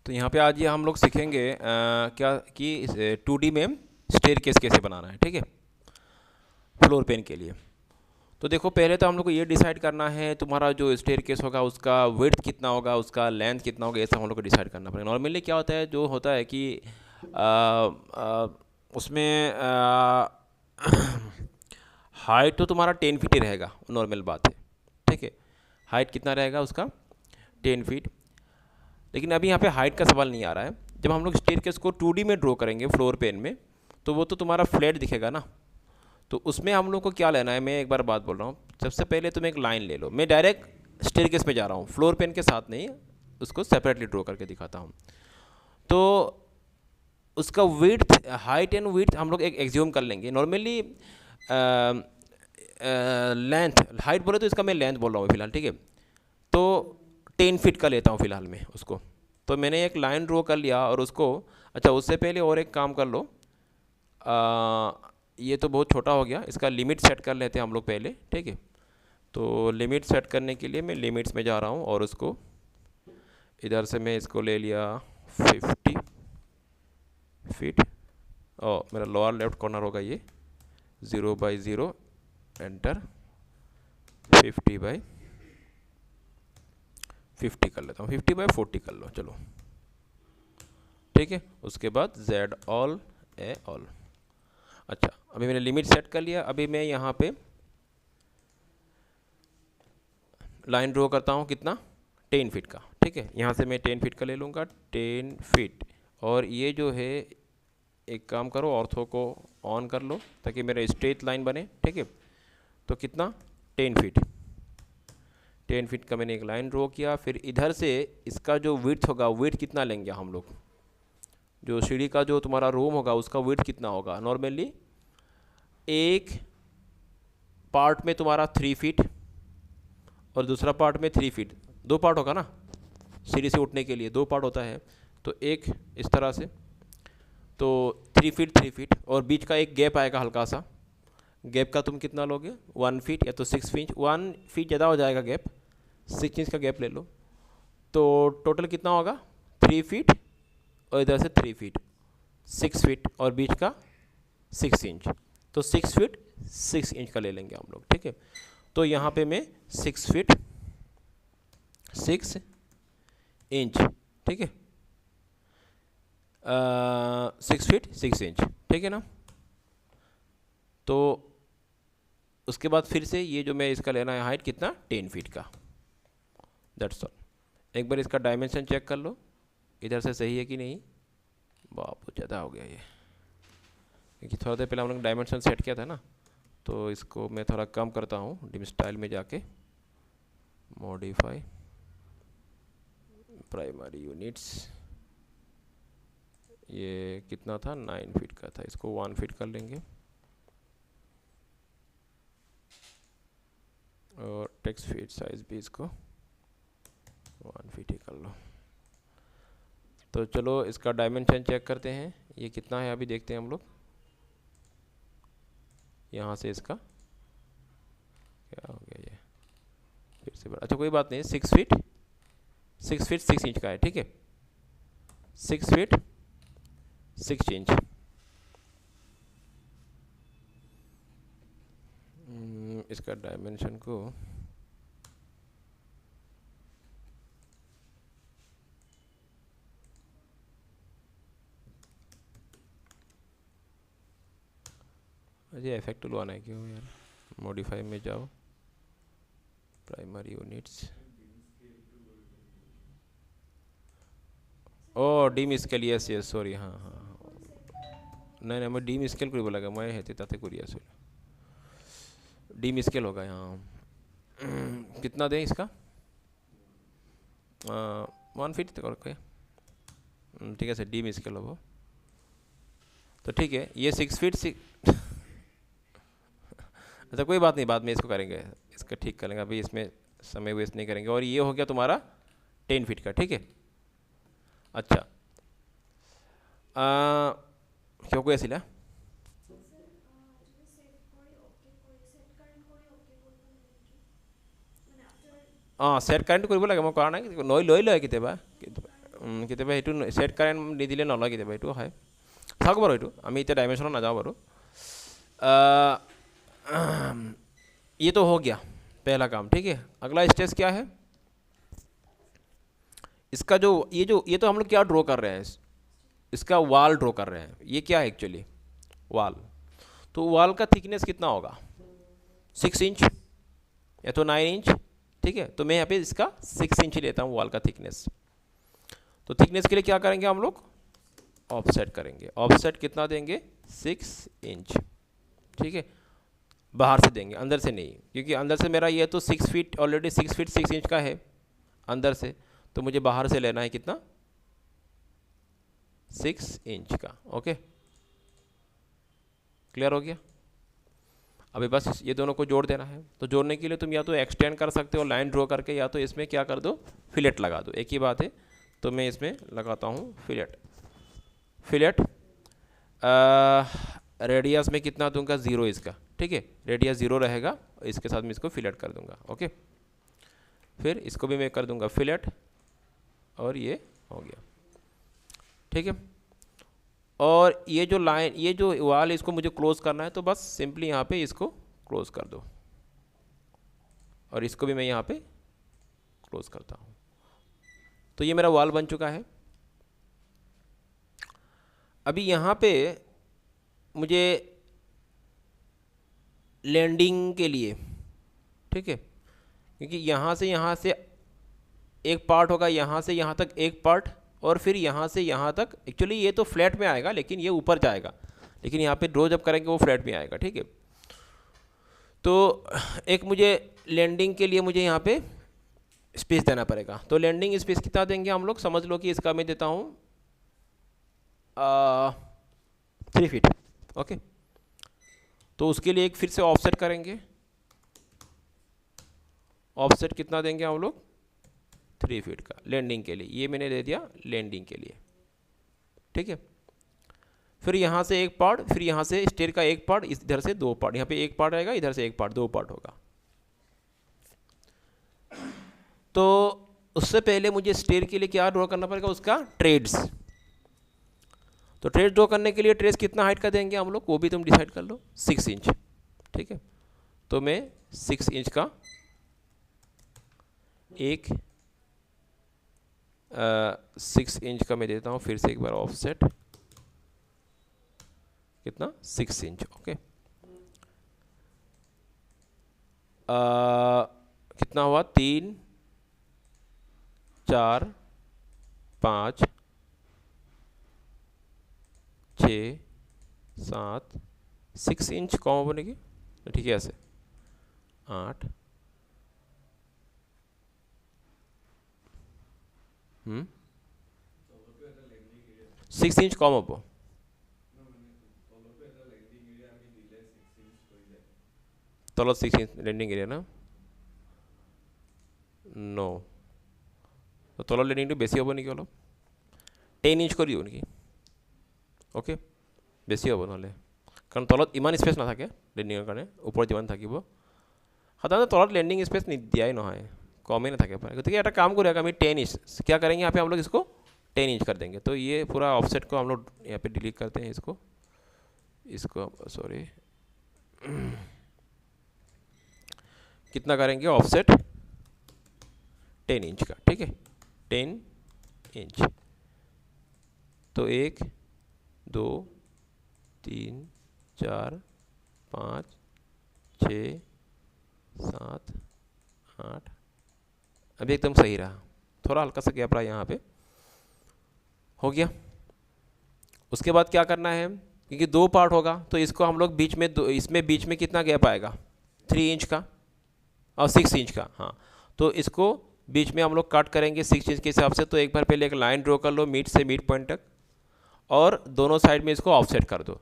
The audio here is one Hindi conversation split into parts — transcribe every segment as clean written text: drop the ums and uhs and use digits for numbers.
तो यहाँ पे आज ये हम लोग सीखेंगे क्या कि 2D में स्टेयरकेस कैसे बनाना है, ठीक है, फ्लोर प्लान के लिए। तो देखो, पहले तो हम लोग को ये डिसाइड करना है तुम्हारा जो स्टेयरकेस होगा उसका विड्थ कितना होगा, उसका लेंथ कितना होगा, ये सब हम लोग को डिसाइड करना पड़ेगा। नॉर्मली क्या होता है, जो होता है कि आ, आ, उसमें हाइट तो तुम्हारा 10 फीट ही रहेगा, नॉर्मल बात है, ठीक है। हाइट कितना रहेगा उसका, 10 फीट। लेकिन अभी यहाँ पे हाइट का सवाल नहीं आ रहा है। जब हम लोग स्टेयरकेस को 2D में ड्रॉ करेंगे फ्लोर प्लान में, तो वो तो तुम्हारा फ्लैट दिखेगा ना। तो उसमें हम लोग को क्या लेना है, मैं एक बार बात बोल रहा हूँ। सबसे पहले तुम एक लाइन ले लो, मैं डायरेक्ट स्टेयरकेस में जा रहा हूँ, फ्लोर प्लान के साथ नहीं, उसको सेपरेटली ड्रॉ करके दिखाता हूँ। तो उसका विड्थ, हाइट एंड विड्थ हम लोग एक एग्ज्यूम कर लेंगे। नॉर्मली लेंथ, हाइट बोले तो इसका मैं लेंथ बोल रहा हूँ फिलहाल, ठीक है। तो 10 फीट का लेता हूँ फिलहाल मैं उसको। तो मैंने एक लाइन ड्रॉ कर लिया और उसको, अच्छा उससे पहले और एक काम कर लो। ये तो बहुत छोटा हो गया, इसका लिमिट सेट कर लेते हैं हम लोग पहले, ठीक है। तो लिमिट सेट करने के लिए मैं लिमिट्स में जा रहा हूँ और उसको इधर से मैं इसको ले लिया 50 फीट। और मेरा लोअर लेफ्ट कॉर्नर होगा ये 0/0, एंटर 50/50 कर लेता हूँ, 50/40 कर लो, चलो ठीक है। उसके बाद Z ऑल ए ऑल। अच्छा, अभी मैंने लिमिट सेट कर लिया। अभी मैं यहाँ पे लाइन ड्रॉ करता हूँ, कितना, 10 फीट का, ठीक है। यहाँ से मैं 10 फीट का ले लूँगा, 10 फीट। और ये जो है, एक काम करो, ऑर्थो को ऑन कर लो ताकि मेरा स्ट्रेट लाइन बने, ठीक है। तो कितना, 10 फीट। 10 फीट का मैंने एक लाइन ड्रॉ किया। फिर इधर से इसका जो विड्थ होगा, विड्थ कितना लेंगे हम लोग, जो सीढ़ी का जो तुम्हारा रूम होगा उसका विड्थ कितना होगा। नॉर्मली एक पार्ट में तुम्हारा 3 फीट और दूसरा पार्ट में 3 फीट, 2 पार्ट होगा ना, सीढ़ी से उठने के लिए 2 पार्ट होता है। तो एक इस तरह से, तो 3 फीट 3 फीट, और बीच का एक गैप आएगा हल्का सा। गैप का तुम कितना लोगे, 1 फीट या तो 6 फीट, 1 फीट ज़्यादा हो जाएगा गैप, 6 इंच का गैप ले लो। तो टोटल कितना होगा, 3 फीट और इधर से 3 फीट, 6 फीट और बीच का 6 इंच। तो 6 फीट 6 इंच का ले लेंगे हम लोग, ठीक है। तो यहाँ पे मैं 6 फीट 6 इंच, ठीक है, 6 फीट 6 इंच, ठीक है ना। तो उसके बाद फिर से ये जो मैं इसका लेना है हाइट कितना, 10 फीट का, दैट्स ऑल। एक बार इसका डायमेंशन चेक कर लो इधर से सही है कि नहीं। बहुत ज़्यादा हो गया ये, क्योंकि थोड़ा देर पहले हम लोग डायमेंशन सेट किया था ना। तो इसको मैं थोड़ा कम करता हूँ, डिम स्टाइल में जाके मॉडिफाई प्राइमरी यूनिट्स। ये कितना था, 9 फीट का था, इसको 1 फीट कर लेंगे। और टेक्स्ट फीट साइज भी इसको 1 फीट ही कर लो। तो चलो इसका डायमेंशन चेक करते हैं, ये कितना है अभी देखते हैं हम लोग। यहाँ से इसका क्या हो गया, ये फिर से अच्छा कोई बात नहीं, 6 फीट 6 इंच का है, ठीक है, 6 फीट 6 इंच। इसका डायमेंशन को अरे इफेक्ट टूल आना है क्यों यार, मॉडिफाई में जाओ, प्राइमरी यूनिट्स, ओ डीम स्केल, यस यस सॉरी, हाँ हाँ हाँ, नहीं नहीं मैं डीम स्केल को बोला, मैं हेते ताते कुरिया से डीम स्केल होगा यहाँ। कितना दें इसका, 1 फीट तक, ठीक है सर, डीम स्केल हो। तो ठीक है, ये 6 फीट 6। अच्छा कोई बात नहीं, बाद में इसको करेंगे, इसका ठीक करेंगे, अभी इसमें समय वेस्ट नहीं करेंगे। और ये हो गया तुम्हारा 10 फीट का, ठीक है। अच्छा क्यों कोई আসিলা, সেট কারেন্ট কৰিব লাগে, মই কৰা নাই, লৈ লৈ লয় কেতিয়াবা। কেতিয়াবা এইটো সেট কারেন্ট নিদিলে নলয় কেতিয়াবা এইটো হয় থাক বাৰু এইটো আমি এতিয়া ডাইমেনশনত নাযাওঁ বাৰু ये तो हो गया पहला काम ठीक है अगला स्टेज क्या है इसका जो ये तो हम लोग क्या ड्रॉ कर रहे हैं इसका वाल ड्रॉ कर रहे हैं ये क्या है एक्चुअली वाल तो वाल का थिकनेस कितना होगा 6 इंच या तो 9 इंच ठीक है तो मैं यहाँ पे इसका 6 इंच लेता हूँ वाल का थिकनेस तो थिकनेस के लिए क्या करेंगे हम लोग ऑफसेट करेंगे ऑफसेट कितना देंगे 6 इंच ठीक है बाहर से देंगे अंदर से नहीं क्योंकि अंदर से मेरा ये तो 6 फीट ऑलरेडी 6 फीट 6 इंच का है अंदर से तो मुझे बाहर से लेना है कितना 6 इंच का ओके क्लियर हो गया अभी बस ये दोनों को जोड़ देना है तो जोड़ने के लिए तुम या तो एक्सटेंड कर सकते हो लाइन ड्रॉ करके या तो इसमें क्या कर दो फिलेट लगा दो एक ही बात है तो मैं इसमें लगाता हूँ फिलेट रेडियस में कितना दूंगा 0 इसका ठीक है रेडियस 0 रहेगा इसके साथ मैं इसको फिलेट कर दूंगा ओके फिर इसको भी मैं कर दूंगा फिलेट और ये हो गया ठीक है और ये जो लाइन ये जो वाल इसको मुझे क्लोज करना है तो बस सिंपली यहाँ पे इसको क्लोज कर दो और इसको भी मैं यहाँ पे क्लोज करता हूँ तो ये मेरा वाल बन चुका है अभी यहाँ पे मुझे लैंडिंग के लिए ठीक है क्योंकि यहाँ से एक पार्ट होगा यहाँ से यहाँ तक एक पार्ट और फिर यहाँ से यहाँ तक एक्चुअली ये तो फ्लैट में आएगा लेकिन ये ऊपर जाएगा लेकिन यहाँ पे ड्रॉ जब करेंगे वो फ्लैट में आएगा ठीक है तो एक मुझे लैंडिंग के लिए मुझे यहाँ पे स्पेस देना पड़ेगा तो लैंडिंग स्पेस कितना देंगे हम लोग समझ लो कि इसका मैं देता हूँ 3 फीट ओके तो उसके लिए एक फिर से ऑफसेट करेंगे ऑफसेट कितना देंगे हम लोग 3 फीट का लैंडिंग के लिए ये मैंने दे दिया लैंडिंग के लिए ठीक है फिर यहाँ से एक पार्ट फिर यहाँ से स्टेयर का एक पार्ट इधर से 2 पार्ट यहाँ पे एक पार्ट आएगा इधर से एक पार्ट 2 पार्ट होगा तो उससे पहले मुझे स्टेयर के लिए क्या ड्रॉ करना पड़ेगा उसका ट्रेड्स तो ट्रेस ड्रॉ करने के लिए ट्रेस कितना हाइट का देंगे हम लोग वो भी तुम डिसाइड कर लो 6 इंच ठीक है तो मैं 6 इंच का एक 6 इंच का मैं देता हूँ फिर से एक बार ऑफसेट कितना 6 इंच ओके कितना हुआ 3 4 5 6 7 6 इंच कौन बनेगी ठीक है ऐसे 8 6 इंच कम हम तल 6 इंच लैंडिंग एरिया ना नो तो तल लैंडिंग बेसि हम निकी अलग 10 इंच कर दिओ निकी ओके बेसि हम ना कारण तलत इमान स्पेस ना लैंडिंगर कारण ऊपर जिमान থাকিব साधारण तलत लैंडिंग स्पेस दियाई নহয় कम ही ना থাকে पारे गति एक काम करेगा हमें 10 इंच क्या करेंगे यहाँ पे हम लोग इसको 10 इंच कर देंगे तो ये पूरा ऑफसेट को हम लोग यहाँ पे डिलीट करते हैं इसको सॉरी कितना करेंगे ऑफसेट 10 इंच का ठीक है 10 इंच तो 1 2 3 4 5 6 7 8 अभी एकदम सही रहा थोड़ा हल्का सा गैप रहा यहाँ पे हो गया उसके बाद क्या करना है क्योंकि 2 पार्ट होगा तो इसको हम लोग बीच में इसमें बीच में कितना गैप आएगा 3 इंच का और 6 इंच का हाँ तो इसको बीच में हम लोग कट करेंगे 6 इंच के हिसाब से तो एक बार पहले एक लाइन ड्रॉ कर लो मिड से मिड पॉइंट तक और दोनों साइड में इसको ऑफसेट कर दो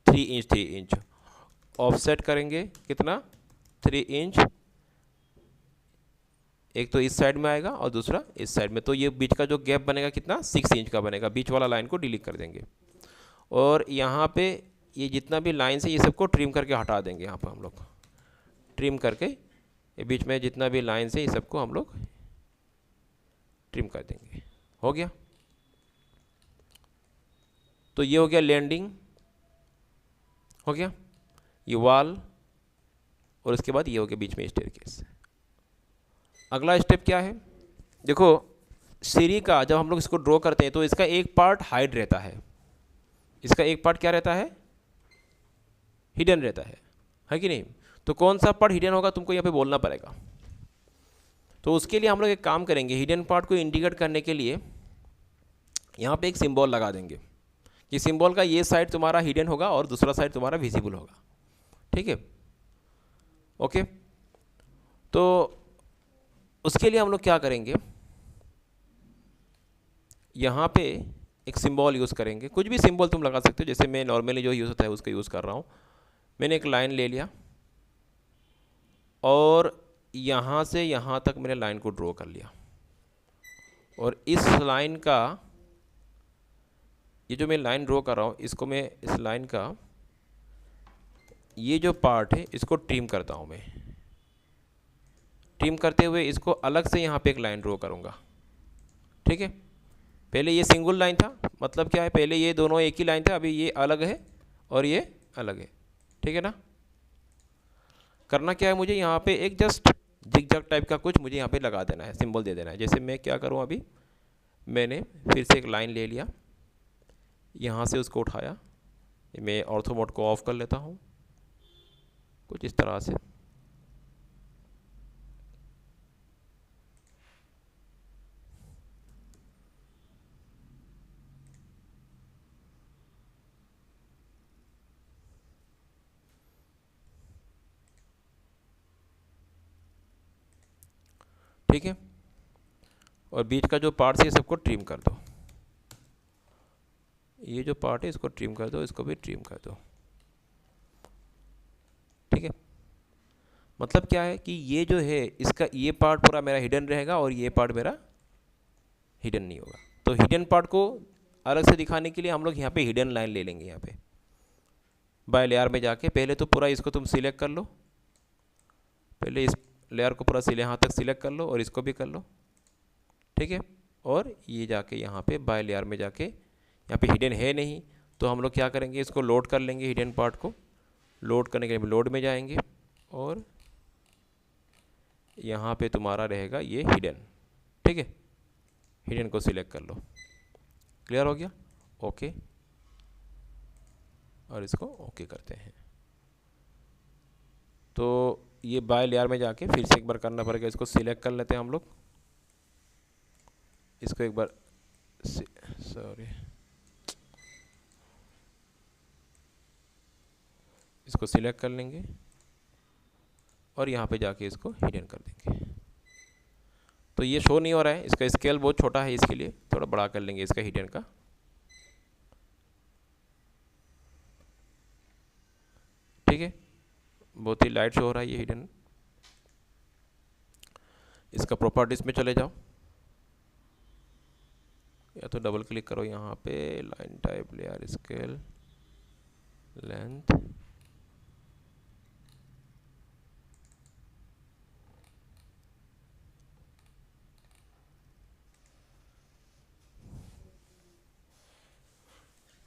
3 इंच ऑफसेट करेंगे कितना 3 इंच एक तो इस साइड में आएगा और दूसरा इस साइड में तो ये बीच का जो गैप बनेगा कितना 6 इंच का बनेगा बीच वाला लाइन को डिलीट कर देंगे और यहाँ पे ये जितना भी लाइन है ये सबको ट्रिम करके हटा देंगे यहाँ पर हम लोग ट्रिम करके ये बीच में जितना भी लाइन है ये सबको हम लोग ट्रिम कर देंगे हो गया तो ये हो गया लैंडिंग, हो गया ये वॉल, और उसके बाद ये हो गया बीच में स्टेयरकेस। अगला स्टेप क्या है, देखो सीढ़ी का जब हम लोग इसको ड्रॉ करते हैं तो इसका एक पार्ट हाइड रहता है, इसका एक पार्ट क्या रहता है, हिडन रहता है कि नहीं। तो कौन सा पार्ट हिडन होगा तुमको यहाँ पे बोलना पड़ेगा। तो उसके लिए हम लोग एक काम करेंगे, हिडन पार्ट को इंडिकेट करने के लिए यहाँ पे एक सिंबल लगा देंगे कि सिंबल का ये साइड तुम्हारा हिडन होगा और दूसरा साइड तुम्हारा विजिबल होगा, ठीक है, ओके। तो उसके लिए हम लोग क्या करेंगे, यहाँ पे एक सिंबल यूज़ करेंगे, कुछ भी सिंबल तुम लगा सकते हो, जैसे मैं नॉर्मली जो यूज़ होता है उसका यूज़ कर रहा हूँ। मैंने एक लाइन ले लिया और यहाँ से यहाँ तक मैंने लाइन को ड्रॉ कर लिया, और इस लाइन का, ये जो मैं लाइन ड्रॉ कर रहा हूँ इसको मैं, इस लाइन का ये जो पार्ट है इसको ट्रिम करता हूँ मैं। ट्रिम करते हुए इसको अलग से यहाँ पे एक लाइन ड्रॉ करूँगा, ठीक है। पहले ये सिंगल लाइन था, मतलब क्या है, पहले ये दोनों एक ही लाइन था, अभी ये अलग है और ये अलग है, ठीक है ना। करना क्या है, मुझे यहाँ पे एक जस्ट जिगजैग टाइप का कुछ मुझे यहाँ पे लगा देना है, सिंबल दे देना है। जैसे मैं क्या करूँ, अभी मैंने फिर से एक लाइन ले लिया, यहाँ से उसको उठाया, मैं ऑर्थो मोड को ऑफ कर लेता हूँ कुछ इस तरह से, ठीक है। और बीच का जो पार्ट है सबको ट्रिम कर दो, ये जो पार्ट है इसको ट्रिम कर दो, इसको भी ट्रिम कर दो, ठीक है। मतलब क्या है कि ये जो है इसका ये पार्ट पूरा मेरा हिडन रहेगा और ये पार्ट मेरा हिडन नहीं होगा। तो हिडन पार्ट को अलग से दिखाने के लिए हम लोग यहाँ पे हिडन लाइन ले लेंगे। यहाँ पे बाय लेयर में जाके पहले तो पूरा इसको तुम सिलेक्ट कर लो, पहले इस लेयर को पूरा यहाँ तक सिलेक्ट कर लो और इसको भी कर लो, ठीक है। और ये जाके यहाँ पे बाय लेयर में जाके, यहाँ पे हिडन है नहीं तो हम लोग क्या करेंगे, इसको लोड कर लेंगे। हिडन पार्ट को लोड करने के लिए लोड में जाएंगे और यहाँ पे तुम्हारा रहेगा ये हिडन, ठीक है। हिडन को सिलेक्ट कर लो, क्लियर हो गया, ओके। और इसको ओके करते हैं। तो ये बाय लेयर में जाके फिर से एक बार करना पड़ेगा, इसको सिलेक्ट कर लेते हैं हम लोग, इसको एक बार सॉरी इसको सिलेक्ट कर लेंगे और यहाँ पे जाके इसको हिडन कर देंगे। तो ये शो नहीं हो रहा है, इसका स्केल बहुत छोटा है, इसके लिए थोड़ा बड़ा कर लेंगे इसका हिडन का, ठीक है। बहुत ही लाइट शो हो रहा है ये हिडन। इसका प्रॉपर्टीज में चले जाओ, या तो डबल क्लिक करो यहाँ पे, line type, layer, scale, length,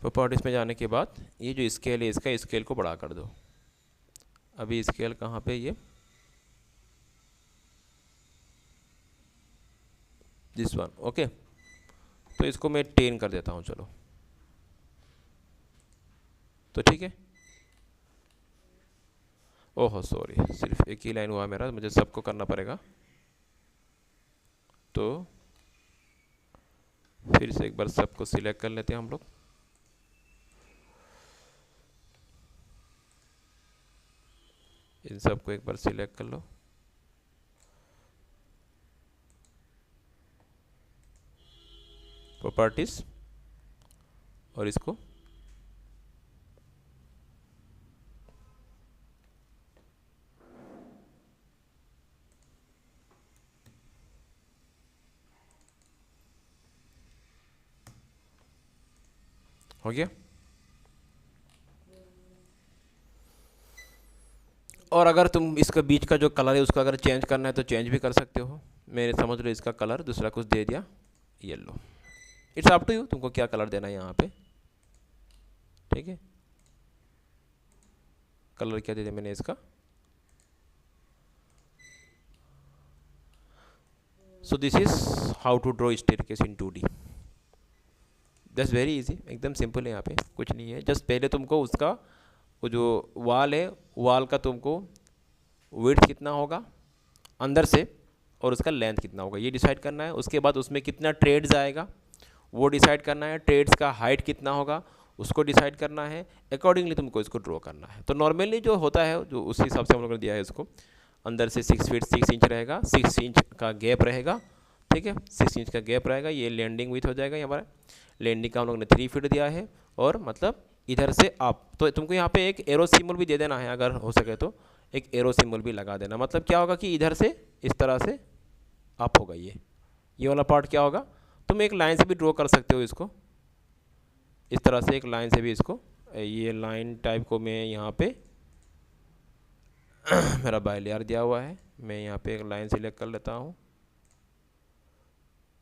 properties में जाने के बाद ये जो स्केल है इसका स्केल को बड़ा कर दो। अभी स्केल कहाँ पे, ये दिस वन, ओके। तो इसको मैं 10 कर देता हूँ, चलो, तो ठीक है। ओहो सॉरी, सिर्फ एक ही लाइन हुआ मेरा, मुझे सबको करना पड़ेगा। तो फिर से एक बार सबको सिलेक्ट कर लेते हैं हम लोग, इन सबको एक बार सिलेक्ट कर लो, प्रॉपर्टीज, और इसको हो गया। और अगर तुम इसका बीच का जो कलर है उसका अगर चेंज करना है तो चेंज भी कर सकते हो। मैंने समझ लो इसका कलर दूसरा कुछ दे दिया, yellow, it's up to you, तुमको क्या कलर देना है यहाँ पे। ठीक है, कलर क्या दे दिया मैंने इसका। So this is how to draw staircase in 2D। That's very easy, एकदम सिंपल है, यहाँ पे कुछ नहीं है। जस्ट पहले तुमको उसका वो जो वाल है, वाल का तुमको विड्थ कितना होगा अंदर से और उसका लेंथ कितना होगा ये डिसाइड करना है। उसके बाद उसमें कितना ट्रेड्स आएगा वो डिसाइड करना है। ट्रेड्स का हाइट कितना होगा उसको डिसाइड करना है। अकॉर्डिंगली तुमको इसको ड्रॉ करना है। तो नॉर्मली जो होता है, जो उस हिसाब से हम लोगों ने दिया है इसको, अंदर से 6 फीट 6 इंच रहेगा, 6 इंच का गैप रहेगा, ठीक है, 6 इंच का गैप रहेगा। ये लैंडिंग विथ हो जाएगा। यहाँ पर लैंडिंग का हम लोगों ने 3 फीट दिया है, और मतलब इधर से आप, तो तुमको यहाँ पे एक एरो सिंबल भी दे देना है, अगर हो सके तो एक एरो सिंबल भी लगा देना। मतलब क्या होगा कि इधर से इस तरह से अप होगा, ये वाला पार्ट क्या होगा, तुम एक लाइन से भी ड्रॉ कर सकते हो इसको, इस तरह से एक लाइन से भी इसको, ये लाइन टाइप को मैं यहाँ पे मेरा बाय लेयर दिया हुआ है, मैं यहाँ पे एक लाइन सिलेक्ट कर लेता हूँ।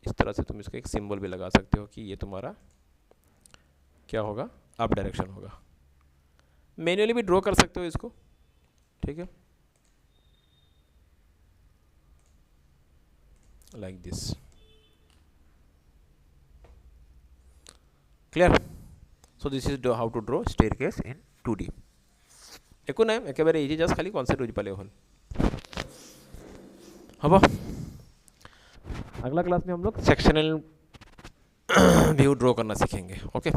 इस तरह से तुम इसको एक सिंबल भी लगा सकते हो कि ये तुम्हारा क्या होगा, अप डायरेक्शन होगा। मैन्युअली भी ड्रॉ कर सकते हो इसको, ठीक है, like this. Clear? So this is how to draw staircase in 2D। একো নাই, একেবারে ইজি, জাস্ট খালি কনসেপ্ট বুঝি পালে হল। হ'ব, अगला क्लास में हम लोग सेक्शनल व्यू ड्रॉ करना सीखेंगे। ओके,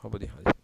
হ'ব দিয়া।